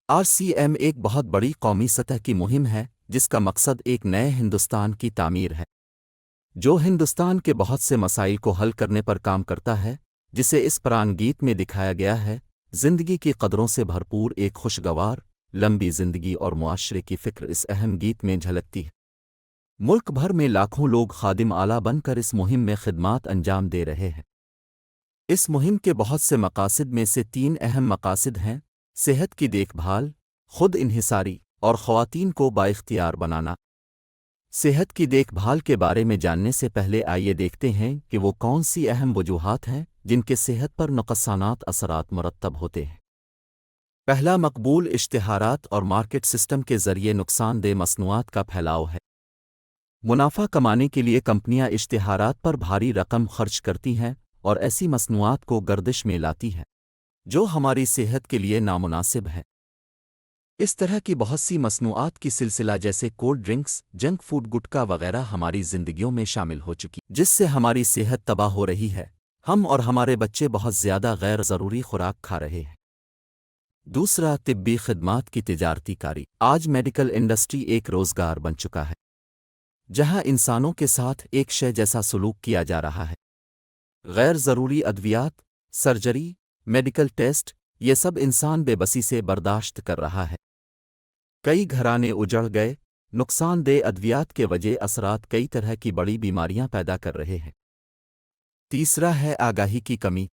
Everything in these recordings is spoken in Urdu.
RCM ایک بہت بڑی قومی سطح کی مہم ہے جس کا مقصد ایک نئے ہندوستان کی تعمیر ہے جو ہندوستان کے بہت سے مسائل کو حل کرنے پر کام کرتا ہے، جسے اس پران گیت میں دکھایا گیا ہے۔ زندگی کی قدروں سے بھرپور ایک خوشگوار لمبی زندگی اور معاشرے کی فکر اس اہم گیت میں جھلکتی ہے۔ ملک بھر میں لاکھوں لوگ خادم آلہ بن کر اس مہم میں خدمات انجام دے رہے ہیں۔ اس مہم کے بہت سے مقاصد میں سے 3 اہم مقاصد ہیں: صحت کی دیکھ بھال، خود انحصاری اور خواتین کو بااختیار بنانا۔ صحت کی دیکھ بھال کے بارے میں جاننے سے پہلے آئیے دیکھتے ہیں کہ وہ کون سی اہم وجوہات ہیں جن کے صحت پر نقصانات اثرات مرتب ہوتے ہیں۔ پہلا، مقبول اشتہارات اور مارکیٹ سسٹم کے ذریعے نقصان دہ مصنوعات کا پھیلاؤ ہے۔ منافع کمانے کے لیے کمپنیاں اشتہارات پر بھاری رقم خرچ کرتی ہیں اور ایسی مصنوعات کو گردش میں لاتی ہیں جو ہماری صحت کے لیے نامناسب ہے۔ اس طرح کی بہت سی مصنوعات کی سلسلہ جیسے کولڈ ڈرنکس، جنک فوڈ، گٹکا وغیرہ ہماری زندگیوں میں شامل ہو چکی، جس سے ہماری صحت تباہ ہو رہی ہے۔ ہم اور ہمارے بچے بہت زیادہ غیر ضروری خوراک کھا رہے ہیں۔ دوسرا، طبی خدمات کی تجارتی کاری۔ آج میڈیکل انڈسٹری ایک روزگار بن چکا ہے جہاں انسانوں کے ساتھ ایک شے جیسا سلوک کیا جا رہا ہے۔ غیر ضروری ادویات، سرجری، میڈیکل ٹیسٹ، یہ سب انسان بے بسی سے برداشت کر رہا ہے۔ کئی گھرانے اجڑ گئے۔ نقصان دہ ادویات کے وجہ اثرات کئی طرح کی بڑی بیماریاں پیدا کر رہے ہیں۔ تیسرا ہے آگاہی کی کمی۔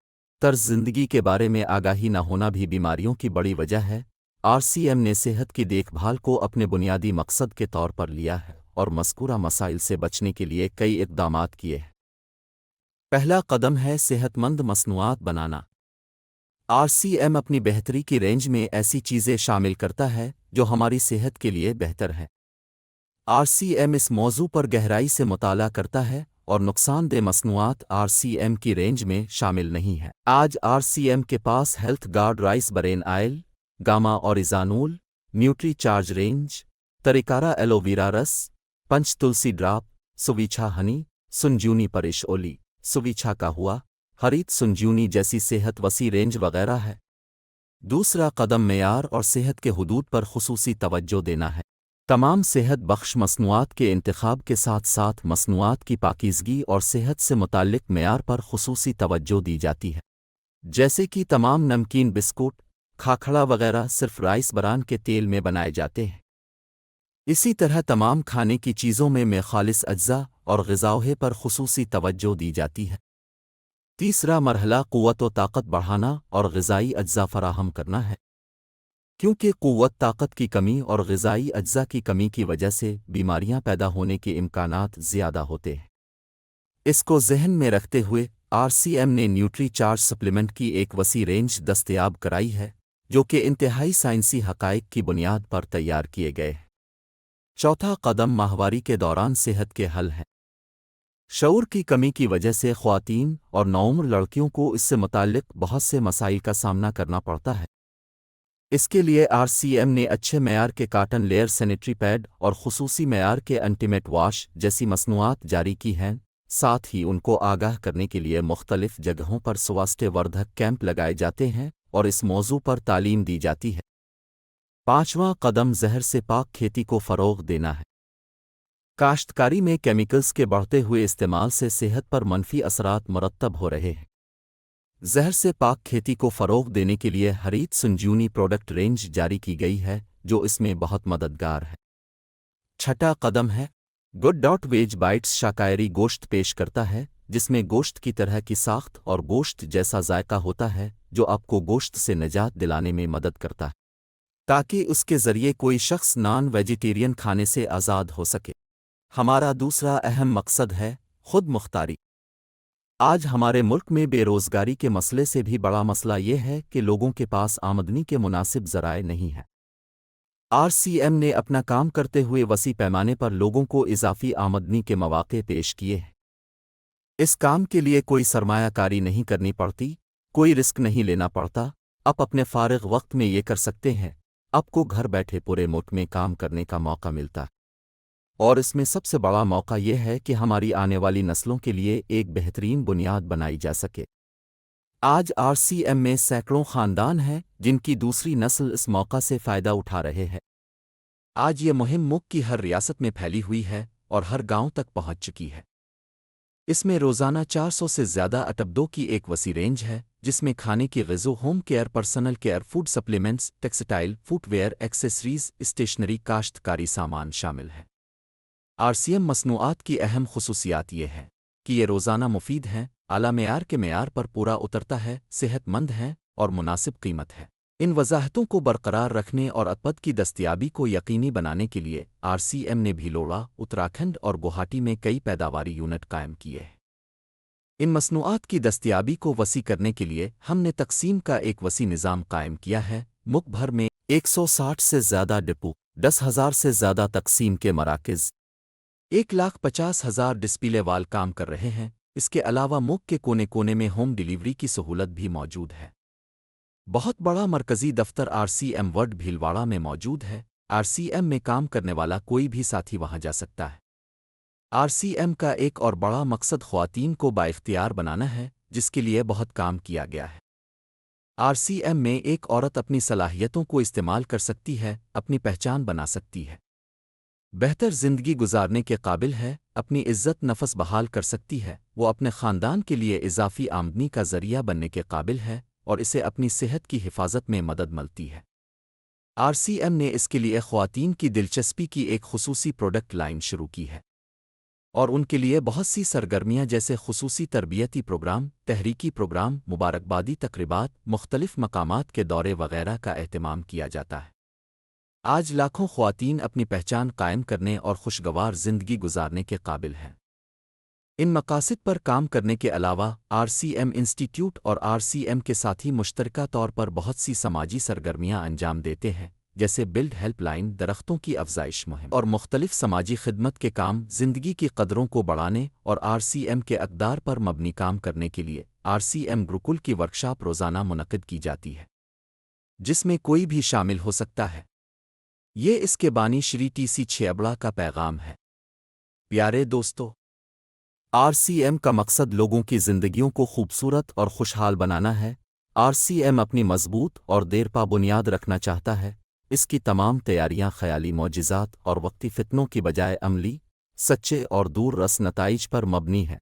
طرز زندگی کے بارے میں آگاہی نہ ہونا بھی بیماریوں کی بڑی وجہ ہے۔ RCM نے صحت کی دیکھ بھال کو اپنے بنیادی مقصد کے طور پر لیا ہے اور مذکورہ مسائل سے بچنے کے لیے کئی اقدامات کیے ہیں۔ پہلا قدم ہے صحت مند مصنوعات بنانا۔ RCM اپنی بہتری کی رینج میں ایسی چیزیں شامل کرتا ہے جو ہماری صحت کے لیے بہتر ہے۔ RCM اس موضوع پر گہرائی سے مطالعہ کرتا ہے اور نقصان دہ مصنوعات RCM کی رینج میں شامل نہیں ہیں۔ آج RCM کے پاس health guard rice bran oil, gamma oryzanol, nutri charge range, تریکارا ایلو ویرا رس، پنچ تلسی ڈراپ، سویچھا ہنی، سنجیونی پرش اولی، سویچھا کا ہوا، ہریت سنجیونی جیسی صحت وسیع رینج وغیرہ ہے۔ دوسرا قدم معیار اور صحت کے حدود پر خصوصی توجہ دینا ہے۔ تمام صحت بخش مصنوعات کے انتخاب کے ساتھ ساتھ مصنوعات کی پاکیزگی اور صحت سے متعلق معیار پر خصوصی توجہ دی جاتی ہے، جیسے کہ تمام نمکین، بسکٹ، کھاکھڑا وغیرہ صرف رائس بران کے تیل میں بنائے جاتے ہیں۔ اسی طرح تمام کھانے کی چیزوں میں خالص اجزاء اور غذائیں پر خصوصی توجہ دی جاتی ہے۔ تیسرا مرحلہ قوت و طاقت بڑھانا اور غذائی اجزاء فراہم کرنا ہے، کیونکہ قوت، طاقت کی کمی اور غذائی اجزاء کی کمی کی وجہ سے بیماریاں پیدا ہونے کے امکانات زیادہ ہوتے ہیں۔ اس کو ذہن میں رکھتے ہوئے RCM نے نیوٹری چارج سپلیمنٹ کی ایک وسیع رینج دستیاب کرائی ہے جو کہ انتہائی سائنسی حقائق کی بنیاد پر تیار کیے گئے ہیں۔ چوتھا قدم ماہواری کے دوران صحت کے حل ہے۔ شعور کی کمی کی وجہ سے خواتین اور نوعمر لڑکیوں کو اس سے متعلق بہت سے مسائل کا سامنا کرنا پڑتا ہے۔ اس کے لیے RCM نے اچھے معیار کے کاٹن لیئر سینیٹری پیڈ اور خصوصی معیار کے انٹیمیٹ واش جیسی مصنوعات جاری کی ہیں۔ ساتھ ہی ان کو آگاہ کرنے کے لیے مختلف جگہوں پر سواستھ وردھک کیمپ لگائے جاتے ہیں اور اس موضوع پر تعلیم دی جاتی ہے۔ پانچواں قدم زہر سے پاک کھیتی کو فروغ دینا ہے۔ کاشتکاری میں کیمیکلز کے بڑھتے ہوئے استعمال سے صحت پر منفی اثرات مرتب ہو رہے ہیں۔ زہر سے پاک کھیتی کو فروغ دینے کے لیے ہریت سنجیونی پروڈکٹ رینج جاری کی گئی ہے جو اس میں بہت مددگار ہے۔ چھٹا قدم ہے گڈ ویج بائٹس۔ شاکاہری گوشت پیش کرتا ہے جس میں گوشت کی طرح کی ساخت اور گوشت جیسا ذائقہ ہوتا ہے جو آپ کو گوشت سے نجات دلانے میں مدد کرتا ہے تاکہ اس کے ذریعے کوئی شخص نان ویجیٹیرین کھانے سے آزاد ہو سکے۔ ہمارا دوسرا اہم مقصد ہے خود مختاری۔ آج ہمارے ملک میں بے روزگاری کے مسئلے سے بھی بڑا مسئلہ یہ ہے کہ لوگوں کے پاس آمدنی کے مناسب ذرائع نہیں ہیں۔ RCM نے اپنا کام کرتے ہوئے وسیع پیمانے پر لوگوں کو اضافی آمدنی کے مواقع پیش کیے ہیں۔ اس کام کے لیے کوئی سرمایہ کاری نہیں کرنی پڑتی، کوئی رسک نہیں لینا پڑتا۔ آپ اپنے فارغ وقت میں یہ کر سکتے ہیں۔ آپ کو گھر بیٹھے پورے ملک میں کام کرنے کا موقع ملتا ہے، اور اس میں سب سے بڑا موقع یہ ہے کہ ہماری آنے والی نسلوں کے لیے ایک بہترین بنیاد بنائی جا سکے۔ آج RCM میں سینکڑوں خاندان ہیں جن کی دوسری نسل اس موقع سے فائدہ اٹھا رہے ہیں۔ آج یہ مہم ملک کی ہر ریاست میں پھیلی ہوئی ہے اور ہر گاؤں تک پہنچ چکی ہے۔ اس میں روزانہ 400 سے زیادہ اٹبدوں کی ایک وسیع رینج ہے، جس میں کھانے کی غذا، home care, personal care, food supplements, textile, footwear, accessories, stationery, کاشتکاری سامان شامل ہے۔ RCM مصنوعات کی اہم خصوصیات یہ ہے کہ یہ روزانہ مفید ہیں، اعلیٰ معیار کے معیار پر پورا اترتا ہے، صحت مند ہے اور مناسب قیمت ہے۔ ان وضاحتوں کو برقرار رکھنے اور اتپد کی دستیابی کو یقینی بنانے کے لیے RCM نے بھیلوڑا، اتراکھنڈ اور گوہاٹی میں کئی پیداواری یونٹ قائم کیے ہیں۔ ان مصنوعات کی دستیابی کو وسیع کرنے کے لیے ہم نے تقسیم کا ایک وسیع نظام قائم کیا ہے۔ ملک بھر میں 160 سے زیادہ ڈپو، 10,000 سے زیادہ تقسیم کے مراکز، 1,50,000 ڈسپلے وال کام کر رہے ہیں۔ اس کے علاوہ ملک کے کونے کونے میں ہوم ڈیلیوری کی سہولت بھی موجود ہے۔ بہت بڑا مرکزی دفتر RCM ورڈ بھیلواڑہ میں موجود ہے۔ RCM میں کام کرنے والا کوئی بھی ساتھی وہاں جا سکتا ہے۔ RCM کا ایک اور بڑا مقصد خواتین کو بااختیار بنانا ہے، جس کے لیے بہت کام کیا گیا ہے۔ RCM میں ایک عورت اپنی صلاحیتوں کو استعمال کر سکتی ہے، اپنی پہچان بنا سکتی ہے، بہتر زندگی گزارنے کے قابل ہے، اپنی عزت نفس بحال کر سکتی ہے، وہ اپنے خاندان کے لیے اضافی آمدنی کا ذریعہ بننے کے قابل ہے اور اسے اپنی صحت کی حفاظت میں مدد ملتی ہے۔ RCM نے اس کے لیے خواتین کی دلچسپی کی ایک خصوصی پروڈکٹ لائن شروع کی ہے اور ان کے لیے بہت سی سرگرمیاں جیسے خصوصی تربیتی پروگرام، تحریکی پروگرام، مبارکبادی تقریبات، مختلف مقامات کے دورے وغیرہ کا اہتمام کیا جاتا ہے۔ آج لاکھوں خواتین اپنی پہچان قائم کرنے اور خوشگوار زندگی گزارنے کے قابل ہیں۔ ان مقاصد پر کام کرنے کے علاوہ RCM انسٹیٹیوٹ اور RCM کے ساتھی مشترکہ طور پر بہت سی سماجی سرگرمیاں انجام دیتے ہیں، جیسے بلڈ ہیلپ لائن، درختوں کی افزائش مہم اور مختلف سماجی خدمت کے کام۔ زندگی کی قدروں کو بڑھانے اور RCM کے اقدار پر مبنی کام کرنے کے لیے RCM گروکل کی ورکشاپ روزانہ منعقد کی جاتی ہے، جس میں کوئی بھی شامل ہو سکتا ہے۔ یہ اس کے بانی شری TC چھیبڑا کا پیغام ہے۔ پیارے دوستو، RCM کا مقصد لوگوں کی زندگیوں کو خوبصورت اور خوشحال بنانا ہے۔ RCM اپنی مضبوط اور دیرپا بنیاد رکھنا چاہتا ہے۔ اس کی تمام تیاریاں خیالی معجزات اور وقتی فتنوں کی بجائے عملی، سچے اور دور رس نتائج پر مبنی ہے۔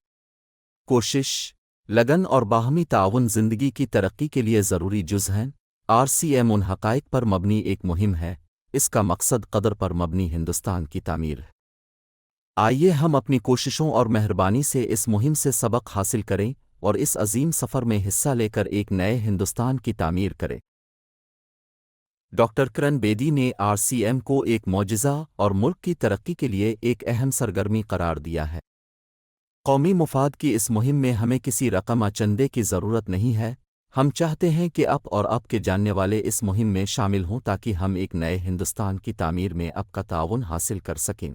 کوشش، لگن اور باہمی تعاون زندگی کی ترقی کے لیے ضروری جز ہیں۔ RCM ان حقائق پر مبنی ایک مہم ہے۔ اس کا مقصد قدر پر مبنی ہندوستان کی تعمیر ہے۔ آئیے ہم اپنی کوششوں اور مہربانی سے اس مہم سے سبق حاصل کریں اور اس عظیم سفر میں حصہ لے کر ایک نئے ہندوستان کی تعمیر کریں۔ ڈاکٹر کرن بیدی نے RCM کو ایک معجزہ اور ملک کی ترقی کے لیے ایک اہم سرگرمی قرار دیا ہے۔ قومی مفاد کی اس مہم میں ہمیں کسی رقم چندے کی ضرورت نہیں ہے۔ ہم چاہتے ہیں کہ آپ اور آپ کے جاننے والے اس مہم میں شامل ہوں تاکہ ہم ایک نئے ہندوستان کی تعمیر میں آپ کا تعاون حاصل کر سکیں۔